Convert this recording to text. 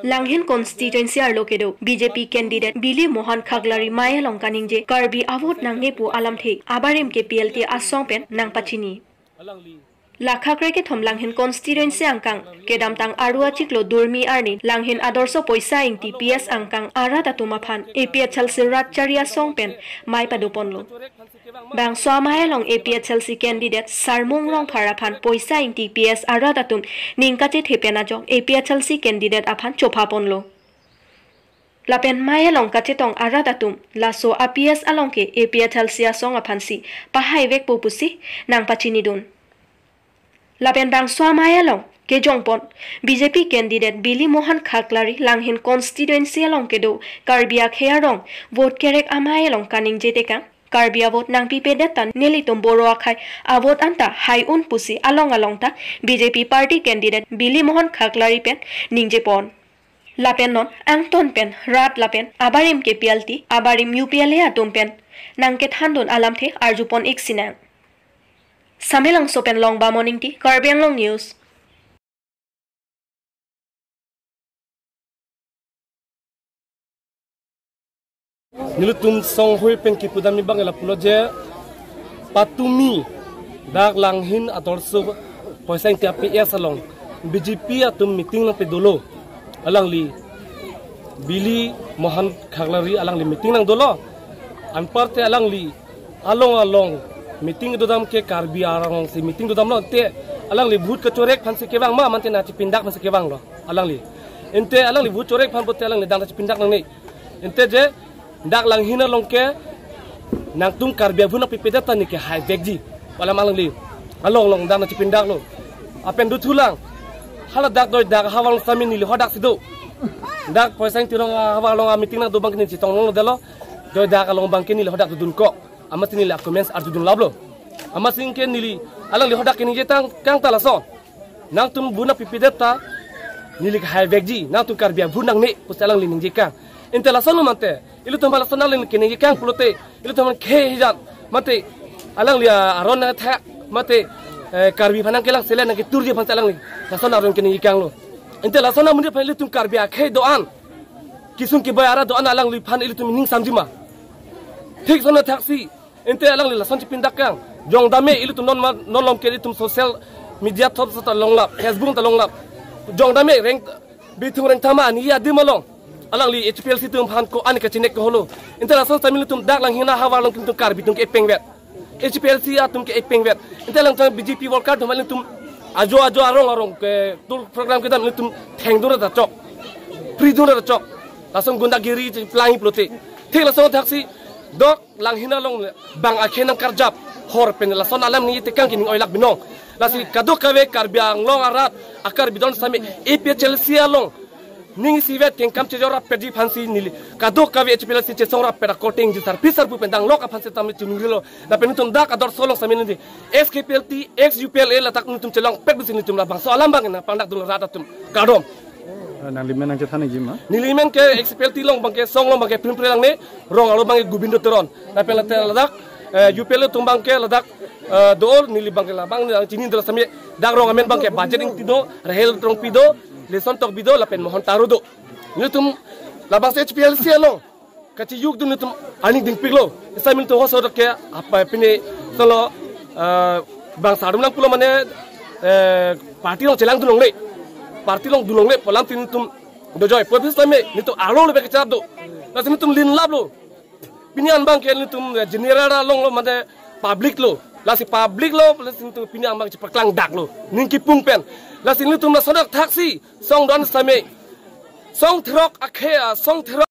Langhin constituency arlokedo BJP candidate Billy Mohan Khaglari Maya Longkaningje Karbi avot nangne pu alamthe abarim ke PLT asong pen nang pachini Lakhakre ke thom Langhin constituency angkang kedam tang arua chiklo durmi arni Langhin adorso poisa ing TPS angkang ara tatumaphan APHL sirat charia song pen mai paduponlo Bang swamaya long APHLC candidate Sarmung Rong Paraphan poisa ing TPS ara tatum ningkache thepena jong APHLC candidate aphan chopaponlo Lapen maya long kache tong ara tatum laso APS alongke APHLC asong aphansi pahai vek popusi nang pachini dun Lapen bang swamaya long ke jongpon BJP candidate Billy Mohan Khaglari Langhin constituency along kedo Karbia khearong vote kerek amaya long kaning jeteka Karbia vote nang pipedetan nelitum boro akhai avot anta hai un pusi along ta BJP party candidate Billy Mohan Khaglari pen ningje pon Lapen non angton pen rat lapen abarim ke PLT abarim UPL atum pen nangket handon alamthe arjupon iksinang Samelang sopen long ba morning ti Karbiang long news Nilutum song hui pen kipudam ni bang pulo je patumi dak Langhin adorso poisang ti APS along BJP atum meeting nang pedolo alang li Billy Mohan Khaglari alang li meeting nang dolo anparte alang li along meeting do dam ke Karbi arang si meeting do dam lo te alang li bhut ka chorek phan se kewang ma man te na chi pindak phan se kewang lo alang li ente alang li bhut chorek phan bote alang li dang chi pindak nang nei ente je dak Langhin long ke nang tum Karbi bhuna pipeda tan ni ke hai vekji wala malang li along long dang chi pindak lo apen du thulang hala dak doi dak hawal samin ni li hodak sido dak poisang tirong hawal long meeting na do bang ni chi tong lo delo doi dak along bang ke ni li hodak dun ko amas ni la comments arjudun lablo amas inke nili alang li hodak ni jetang kang talaso nang tum buna pipideta nili hai vekji nang tum Karbia bunang ne pusalang li ninjeka intela sonu mate ilu tum bala sonal ni kene kang pulote ilu tum khe hijat mate alang li aron na tha mate Karbi phanang kelang selen na ki turje phan alang li lason aron kene kang lo intela sona mun phan ilu tum Karbia khe doan kisun ki bayara doan alang li phan ilu tum ning samjima ठीक सोना taxi ente alang li lason pindak kang jong dame ilu tum non lom ke tum social media thop ta long lap Facebook ta long lap jong dame reng bitung reng tama ni ya dimalong alang li HPLC tum phan ko ani ka chinek ko holo ente lason tamil tum dak lang hina hawa long tum Karbi tum ke pengwet HPLC atum ke pengwet ente lang BJP worker tum malin tum ajo arong ke tul program ke dam tum theng dur ta chok free dur ta chok lason gundagiri plangi plote ठीक lason taxi dok Langhin long bang akhenang karjap hor pen la son alam ni tekang kining oilak binong lasi kadok kawe Karbiang long arat akar bidon sami APHLC along ning sivet ken kam chejora pedi phansi nili kadok kawe HPLC chesora peda coating ji pisar pu pendang lok phansi tam chungrilo na penutum dak ador solong sami ni SKPLT XUPL la tak nutum chelong ped bisin nutum la bang so alam bang na pandak dul rata tum kadom nang limen nang jethane jima nilimen ke XPLT long bangke song long bangke prim lang ne rong alo bangke gubindo teron na pela ladak UPL tumbang ke ladak dor nili bangke la bang chini dra sami dak rong amen bangke budgeting tido rahel trong pido leson tok bido la pen mohon tarudo nitum la bang HPLC long kachi yug dun nitum ani ding piglo samin to hoso ke apa pine solo bang sadum lang pulo mane party long chelang dunong le parti long dulong le polam tin tum do joy popis tame ni to aro le bekcha do la tin tum lin lab lo pinian bang ke ni tum general long lo mate public lo la si public lo la tin tum pinian bang chepaklang dak lo ning ki pung pen la sin ni tum la sodak taxi song don same song throk akhe song throk